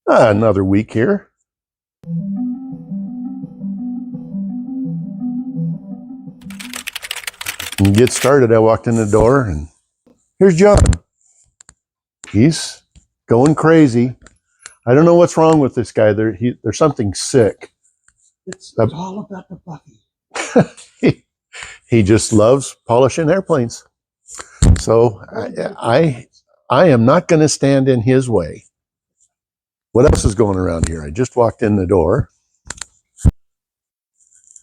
Another week here. And get started, I walked in the door and here's John. He's going crazy. I don't know what's wrong with this guy. There's something sick. It's all about the Buffy. He just loves polishing airplanes. So I am not going to stand in his way. What else is going around here? I just walked in the door.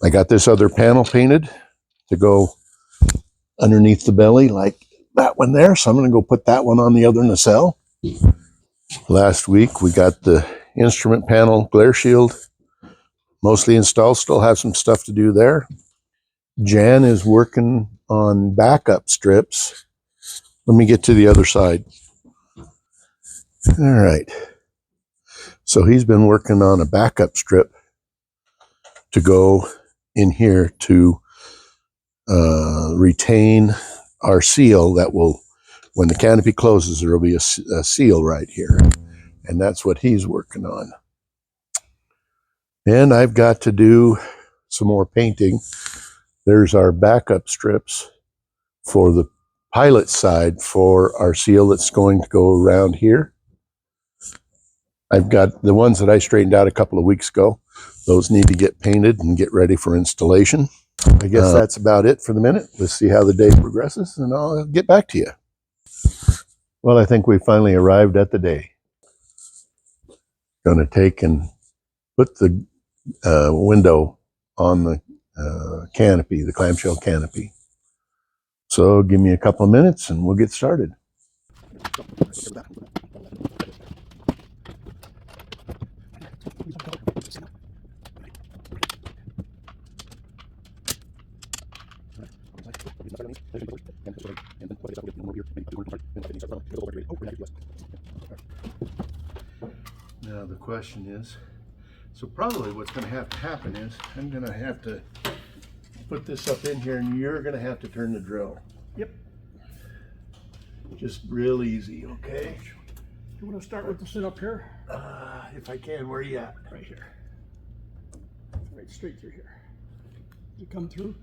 I got this other panel painted to go underneath the belly like that one there. So I'm going to go put that one on the other nacelle. Last week we got the instrument panel glare shield mostly installed. Still have some stuff to do there. Jan is working on backup strips. Let me get to the other side. All right. So he's been working on a backup strip to go in here to retain our seal that will, when the canopy closes, there will be a seal right here. And that's what he's working on. And I've got to do some more painting. There's our backup strips for the pilot side for our seal that's going to go around here. I've got the ones that I straightened out a couple of weeks ago. Those need to get painted and get ready for installation. I guess that's about it for the minute. Let's see how the day progresses and I'll get back to you. Well, I think we finally arrived at the day. Going to take and put the window on the canopy, the clamshell canopy. So give me a couple of minutes and we'll get started. Now the question is, so probably what's going to have to happen is I'm going to have to put this up in here and you're going to have to turn the drill. Yep. Just real easy, okay? You want to start with the sit up here? If I can, where are you at? Right here. Right straight through here. You come through?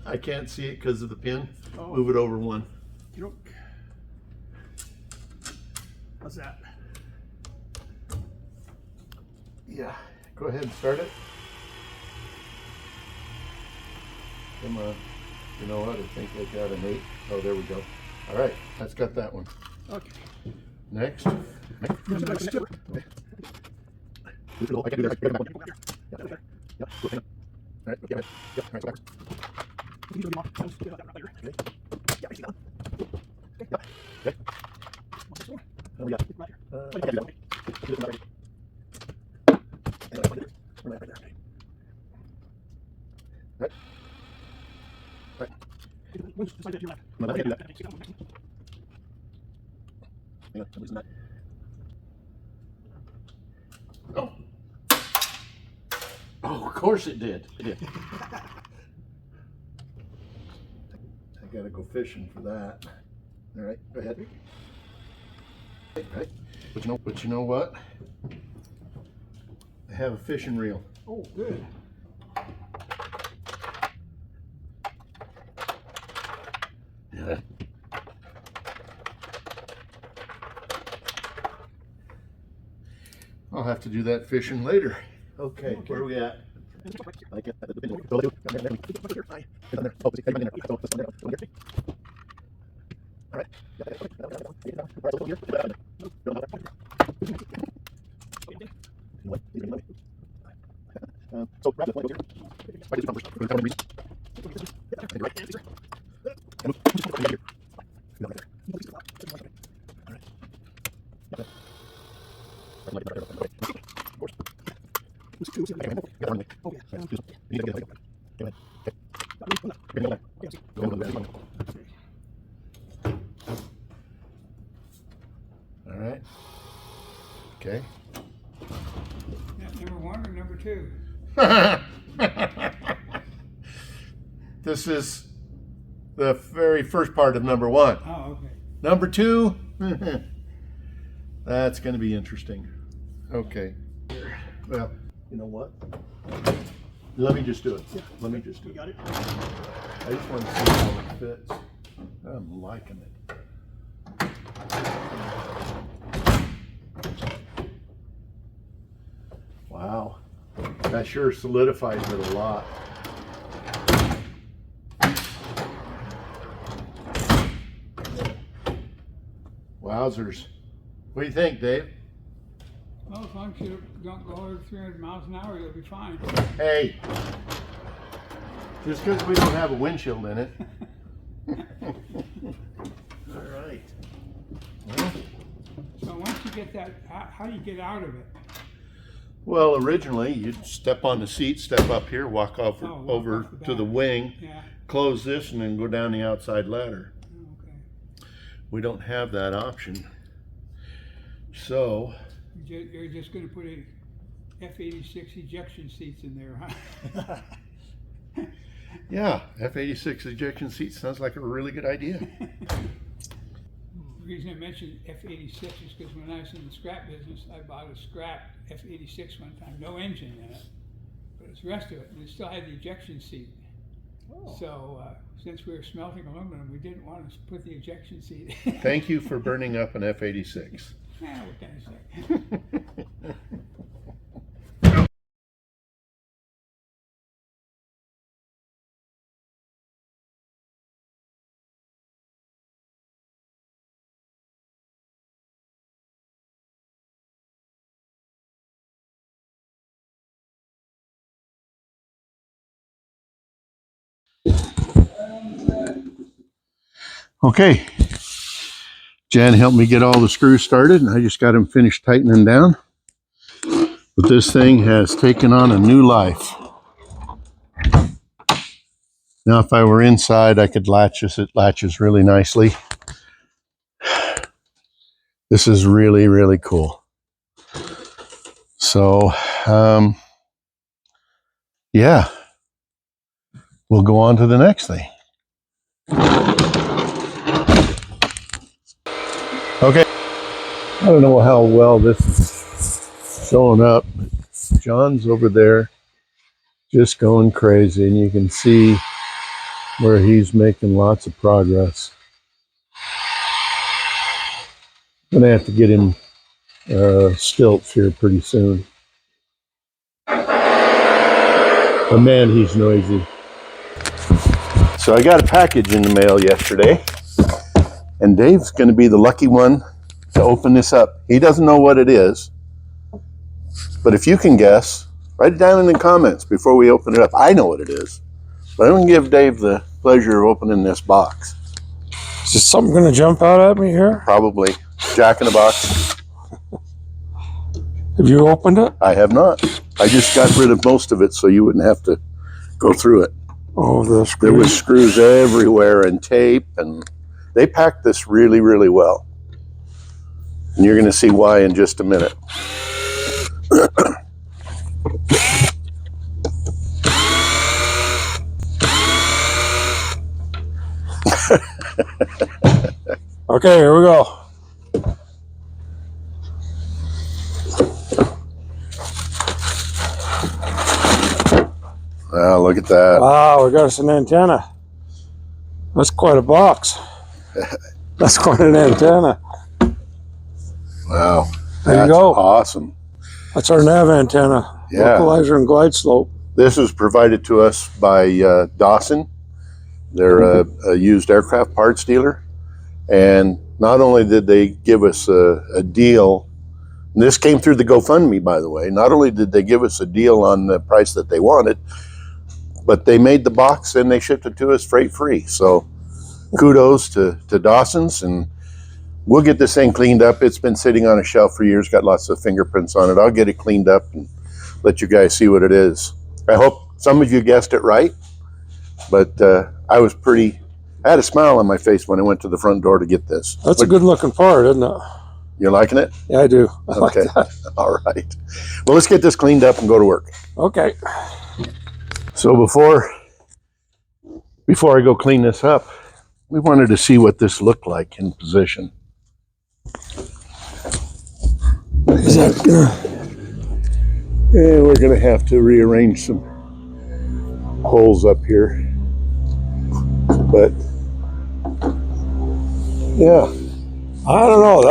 I can't see it because of the pin. Oh. Move it over one. You don't. How's that? Yeah, go ahead and start it. Come on. You know what? I think I got an 8. Oh, there we go. All right, that's got that one. Okay. Next. I can do that. Yep. All right, okay. Yep, all right, backwards. You can do it later. Okay. Yeah, I see that one. Yep. Okay. What's this one? What do we got? Right here. I can do that one. Do this one right here. Right there. Right. Right. Which side did you left? No, I can do that. See that one? Hang on, I'm losing that. Oh. Oh, of course it did. It did. I gotta go fishing for that. All right, go ahead. All right. But you know what? I have a fishing reel. Oh, good. Yeah. I'll have to do that fishing later. Okay, where are we at? Like it. All right. So grab the flag over here. Right to the first. For the reason. And right. And move. Right here. All right. Yeah. Of course. Okay. You need to get it. Go ahead. All right. Okay. Number 1 or number 2? This is the very first part of number 1. Oh, okay. Number 2, that's going to be interesting. Okay. Well, you know what? Let me just do it. Yeah. Let me just do You it. got it? I just want to see how it fits. I'm liking it. Wow. That sure solidifies it a lot. Wowzers. What do you think, Dave? Well, as long as you don't go over 300 miles an hour, you'll be fine. Hey, just because we don't have a windshield in it. All right. Well, So once you get that, how do you get out of it? well, originally you'd step on the seat, step up here, walk Walk over off the to the back. wing, Yeah. close this, and then go down the outside ladder. Okay. We don't have that option. So, You're just going to put a F-86 ejection seats in there, huh? yeah, F-86 ejection seat sounds like a really good idea. The reason I mentioned F-86 is because when I was in the scrap business, I bought a scrap F-86 one time, no engine in it, but it's the rest of it, and it still had the ejection seat. Oh. So since we were smelting aluminum, we didn't want to put the ejection seat. Thank you for burning up an F-86. What can I say? Okay, Jan helped me get all the screws started, and I just got them finished tightening down. But this thing has taken on a new life. Now, if I were inside, I could latch this. It latches really nicely. This is really, really cool. So, yeah, we'll go on to the next thing. Okay, I don't know how well this is showing up. John's over there just going crazy, and you can see where he's making lots of progress. I'm gonna have to get him stilts here pretty soon. But man, he's noisy. So I got a package in the mail yesterday, and Dave's going to be the lucky one to open this up. He doesn't know what it is, but if you can guess, write it down in the comments before we open it up. I know what it is, but I'm going to give Dave the pleasure of opening this box. Is this something going to jump out at me here? Probably. Jack in the Box. Have you opened it? I have not. I just got rid of most of it so you wouldn't have to go through it. Oh, the screws. There was screws everywhere and tape, and they packed this really, really well. And you're going to see why in just a minute. Okay, here we go. Wow, look at that. Wow, we got us an antenna. That's quite a box. That's quite an antenna. Wow. There you That's go. awesome. That's our nav antenna. Yeah. Localizer and glide slope. This was provided to us by Dawson. They're a used aircraft parts dealer. And not only did they give us a deal, and this came through the GoFundMe, by the way, not only did they give us a deal on the price that they wanted, but they made the box and they shipped it to us freight free. So kudos to Dawson's, and we'll get this thing cleaned up. It's been sitting on a shelf for years, got lots of fingerprints on it. I'll get it cleaned up and let you guys see what it is. I hope some of you guessed it right, but I had a smile on my face when I went to the front door to get this. That's a good looking part, isn't it? You're liking it? Yeah, I do. I like Okay. that. All right. Well, let's get this cleaned up and go to work. Okay. So before I go clean this up, we wanted to see what this looked like in position. Is that And we're gonna have to rearrange some holes up here. But yeah, I don't know.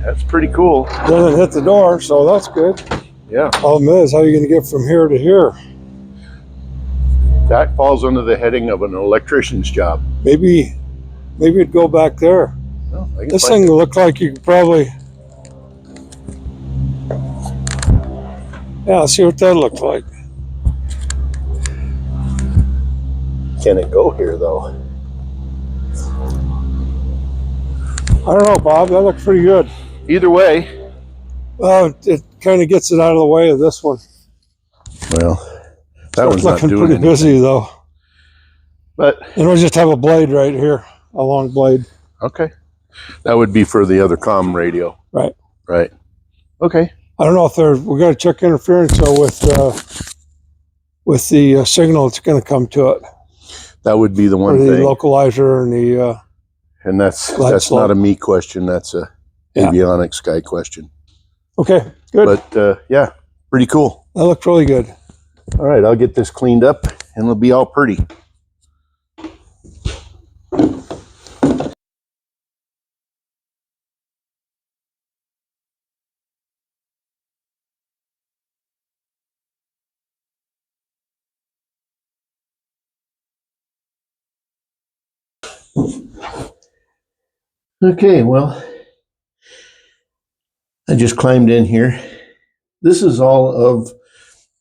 that's pretty cool. Doesn't hit the door, so that's good. Yeah, Problem is, how are you going to get from here to here? that falls under the heading of an electrician's job. Maybe it'd go back there. Well, I can This find thing it. looked like you could probably. Yeah, let's see what that looked like. Can it go here though? I don't know, Bob. That looks pretty good. Either way, Well, it kind of gets it out of the way of this one. well, that It's one's not looking doing pretty anything. busy though. But And we just have a blade right here, a long blade. okay, that would be for the other comm radio. Right. Right. Okay. I don't know if we got to check interference though with the signal that's going to come to it, That would be the or one the thing. localizer and the. And that's Glad slow. not a me question. That's a Yeah. avionics guy question. Okay, good. But yeah, pretty cool. That looked really good. All right, I'll get this cleaned up and it'll be all pretty. Okay, well, I just climbed in here. This is all of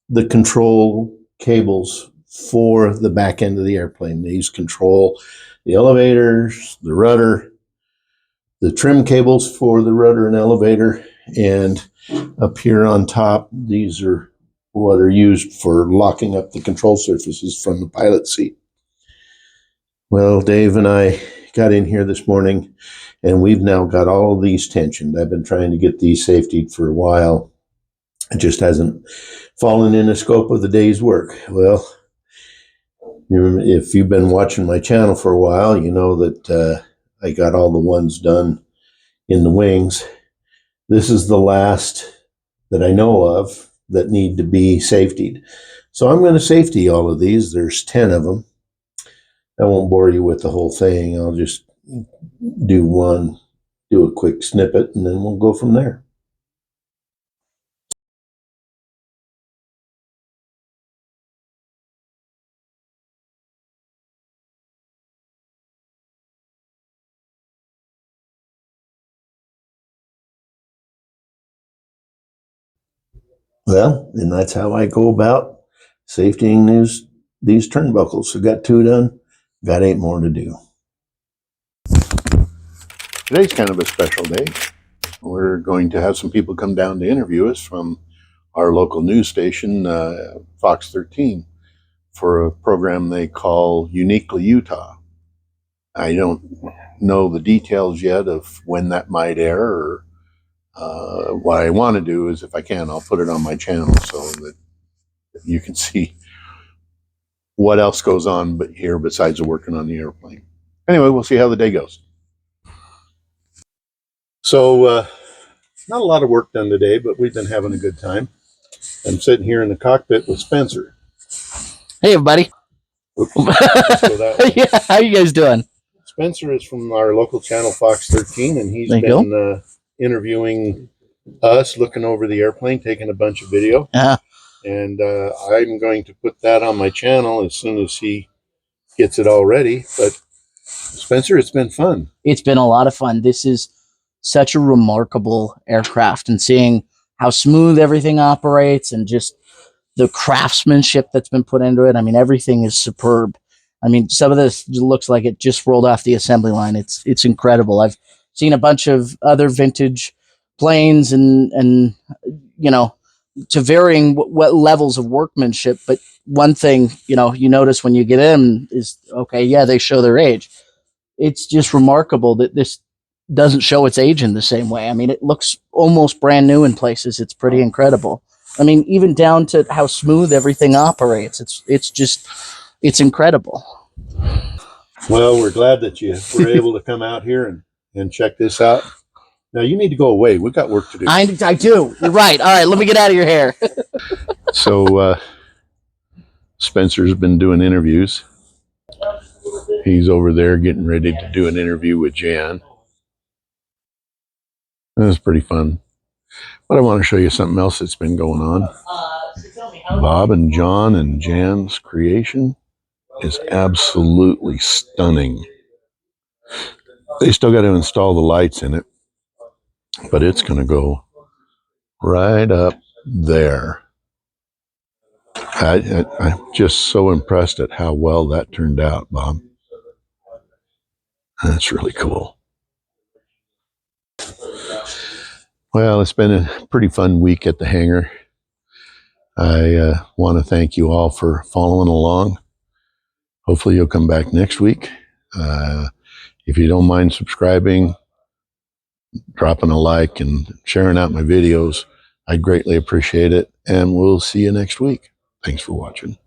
the control cables for the back end of the airplane. These control the elevators, the rudder, the trim cables for the rudder and elevator, and up here on top, these are what are used for locking up the control surfaces from the pilot seat. Well, Dave and I got in here this morning, and we've now got all of these tensioned. I've been trying to get these safetied for a while. It just hasn't fallen in the scope of the day's work. Well, if you've been watching my channel for a while, you know that I got all the ones done in the wings. This is the last that I know of that need to be safetied. So I'm going to safety all of these. There's 10 of them. I won't bore you with the whole thing. I'll just do a quick snippet, and then we'll go from there. Well, and that's how I go about safetying these turnbuckles. So got 2 done, got 8 more to do. Today's kind of a special day. We're going to have some people come down to interview us from our local news station, Fox 13, for a program they call Uniquely Utah. I don't know the details yet of when that might air, or what I want to do is, if I can, I'll put it on my channel so that you can see what else goes on but here besides working on the airplane. Anyway, we'll see how the day goes. So, not a lot of work done today, but we've been having a good time. I'm sitting here in the cockpit with Spencer. Hey, everybody. Oops, let's go that way. Yeah, how you guys doing? Spencer is from our local channel, Fox 13, and he's Thank been interviewing us, looking over the airplane, taking a bunch of video. Uh-huh. And I'm going to put that on my channel as soon as he gets it all ready. But Spencer, it's been fun. It's been a lot of fun. This is such a remarkable aircraft, and seeing how smooth everything operates and just the craftsmanship that's been put into it. I mean, everything is superb. I mean, some of this looks like it just rolled off the assembly line. It's incredible. I've seen a bunch of other vintage planes and you know, to varying what levels of workmanship. But one thing, you know, you notice when you get in is, okay, yeah, they show their age. It's just remarkable that this doesn't show its age in the same way. I mean, it looks almost brand new in places. It's pretty incredible. I mean, even down to how smooth everything operates. It's incredible. Well, we're glad that you were able to come out here and check this out. Now you need to go away. We've got work to do. I do. You're right. All right, let me get out of your hair. So Spencer's been doing interviews. He's over there getting ready to do an interview with Jan. That was pretty fun. But I want to show you something else that's been going on. Bob and John and Jan's creation is absolutely stunning. They still got to install the lights in it, but it's going to go right up there. I'm just so impressed at how well that turned out, Bob. That's really cool. Well, it's been a pretty fun week at the hangar. I want to thank you all for following along. Hopefully you'll come back next week. If you don't mind subscribing, dropping a like, and sharing out my videos, I greatly appreciate it. And we'll see you next week. Thanks for watching.